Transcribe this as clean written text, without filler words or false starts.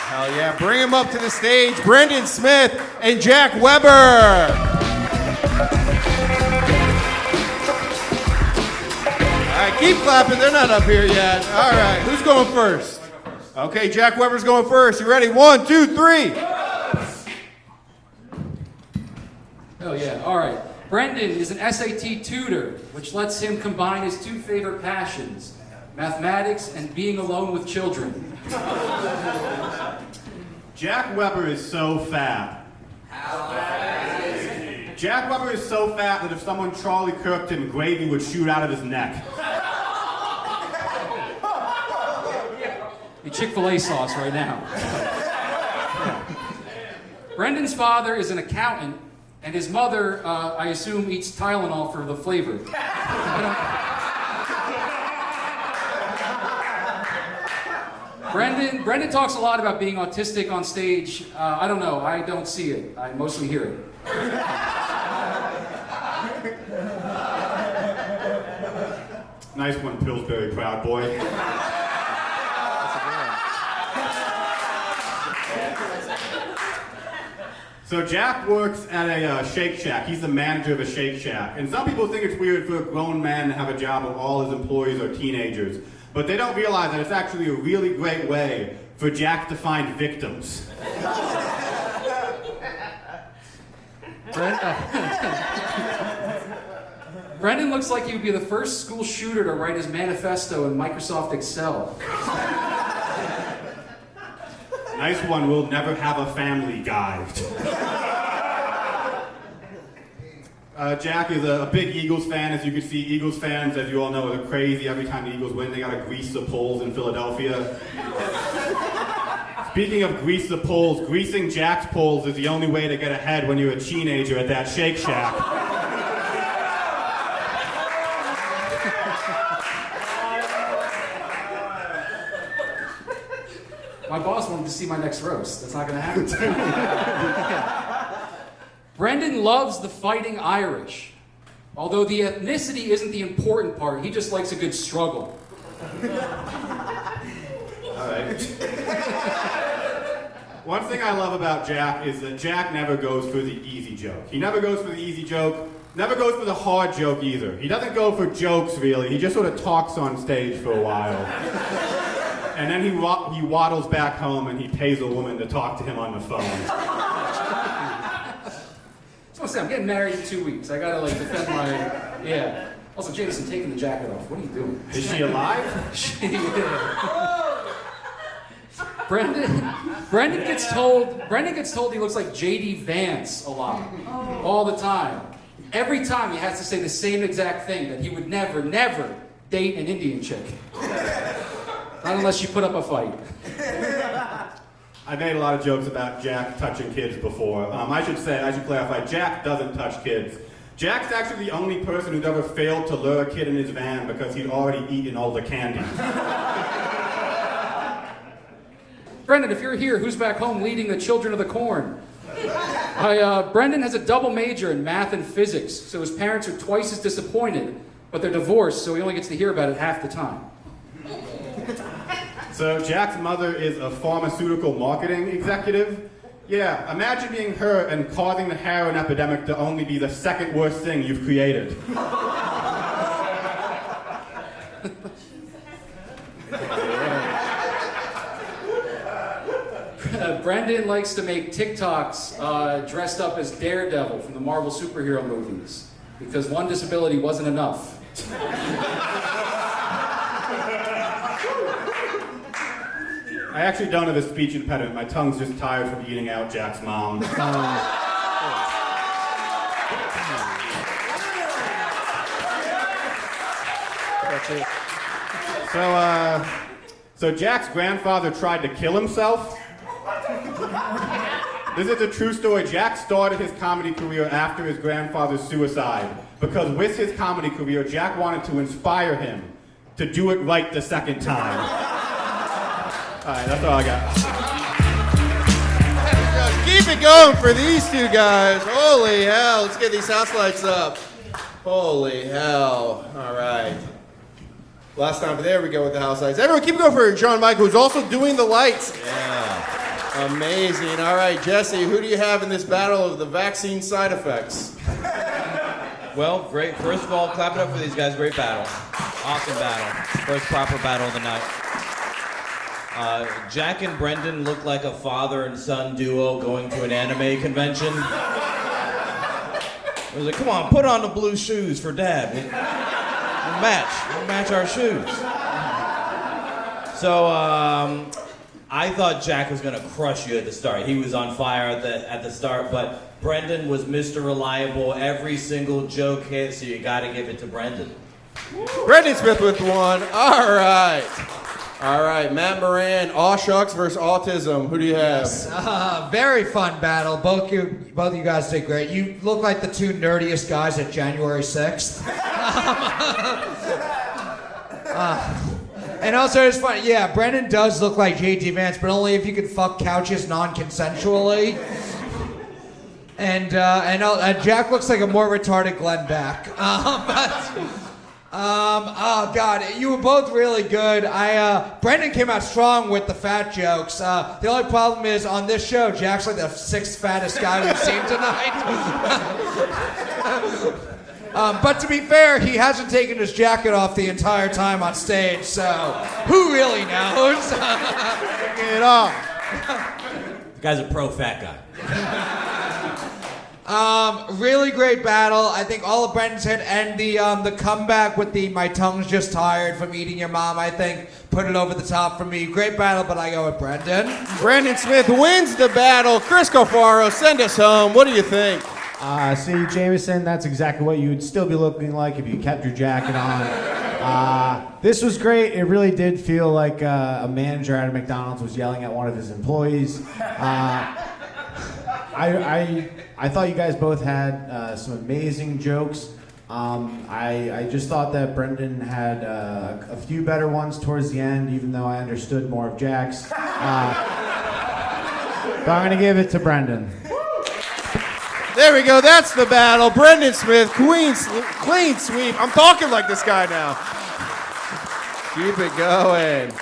Hell yeah. Bring him up to the stage. Brendan Smith and Jack Weber. All right, keep clapping. They're not up here yet. All right, who's going first? Okay, Jack Weber's going first. You ready? 1, 2, 3. Oh yeah, all right. Brendan is an SAT tutor, which lets him combine his two favorite passions, mathematics and being alone with children. Jack Weber is so fat. How fat is he? Jack Weber is so fat that if someone Charlie Kirked him, gravy would shoot out of his neck. The Chick-fil-A sauce right now. Brendan's father is an accountant, and his mother, I assume, eats Tylenol for the flavor. Brendan talks a lot about being autistic on stage. I don't know. I don't see it. I mostly hear it. Nice one, Pillsbury Proud Boy. So Jack works at a Shake Shack. He's the manager of a Shake Shack. And some people think it's weird for a grown man to have a job where all his employees are teenagers. But they don't realize that it's actually a really great way for Jack to find victims. Brendan looks like he would be the first school shooter to write his manifesto in Microsoft Excel. Nice one, we'll never have a family guy. Jack is a big Eagles fan. As you can see, Eagles fans, as you all know, are crazy. Every time the Eagles win, they gotta grease the poles in Philadelphia. Speaking of grease the poles, greasing Jack's poles is the only way to get ahead when you're a teenager at that Shake Shack. My boss wanted to see my next roast. That's not gonna happen. Brendan loves the Fighting Irish. Although the ethnicity isn't the important part, he just likes a good struggle. All right. One thing I love about Jack is that Jack never goes for the easy joke. He never goes for the easy joke, never goes for the hard joke either. He doesn't go for jokes, really. He just sort of talks on stage for a while. And then he waddles back home and he pays a woman to talk to him on the phone. I was gonna say, I'm getting married in 2 weeks. I gotta defend my, yeah. Also, Jameson, taking the jacket off. What are you doing? Is she alive? Brendan gets told he looks like J.D. Vance a lot, all the time. Every time he has to say the same exact thing, that he would never, never date an Indian chick. Not unless you put up a fight. I've made a lot of jokes about Jack touching kids before. I should clarify, Jack doesn't touch kids. Jack's actually the only person who's ever failed to lure a kid in his van because he'd already eaten all the candy. Brendan, if you're here, who's back home leading the Children of the Corn? Brendan has a double major in math and physics, so his parents are twice as disappointed, but they're divorced, so he only gets to hear about it half the time. So Jack's mother is a pharmaceutical marketing executive. Yeah, imagine being her and causing the heroin epidemic to only be the second worst thing you've created. Brendan likes to make TikToks dressed up as Daredevil from the Marvel superhero movies, because one disability wasn't enough. I actually don't have a speech impediment. My tongue's just tired from eating out Jack's mom. That's it. So Jack's grandfather tried to kill himself. This is a true story. Jack started his comedy career after his grandfather's suicide because with his comedy career, Jack wanted to inspire him to do it right the second time. All right, that's all I got. Keep it going for these two guys. Holy hell. Let's get these house lights up. Holy hell. All right. Last time, there we go with the house lights. Everyone keep going for John Michael, who's also doing the lights. Yeah. Amazing. All right, Jesse, who do you have in this battle of the vaccine side effects? Well, great. First of all, clap it up for these guys. Great battle. Awesome battle. First proper battle of the night. Jack and Brendan look like a father and son duo going to an anime convention. It was like, come on, put on the blue shoes for Dad. We'll match our shoes. So, I thought Jack was gonna crush you at the start. He was on fire at the start, but Brendan was Mr. Reliable. Every single joke hit, so you gotta give it to Brendan. Brendan Smith with one. All right. All right, Matt Moran, Aw Shucks versus Autism. Who do you have? Yes, very fun battle. Both you guys did great. You look like the two nerdiest guys at January 6th. And also, it's funny. Yeah, Brendan does look like J.D. Vance, but only if you could fuck couches non-consensually. And Jack looks like a more retarded Glenn Beck. Oh God, you were both really good. Brendan came out strong with the fat jokes. The only problem is on this show, Jack's like the sixth fattest guy we've seen tonight. But to be fair, he hasn't taken his jacket off the entire time on stage, so who really knows? Take it off. The guy's a pro fat guy. Really great battle. I think all of Brendan's hit, and the comeback with the "my tongue's just tired from eating your mom," I think put it over the top for me. Great battle, but I go with Brendan. Brendan Smith wins the battle. Chris Cofaro, send us home. What do you think? See, Jameson, that's exactly what you would still be looking like if you kept your jacket on. This was great. It really did feel like a manager at a McDonald's was yelling at one of his employees. I thought you guys both had some amazing jokes. I just thought that Brendan had a few better ones towards the end, even though I understood more of Jack's. But I'm going to give it to Brendan. There we go. That's the battle. Brendan Smith, clean sweep. I'm talking like this guy now. Keep it going.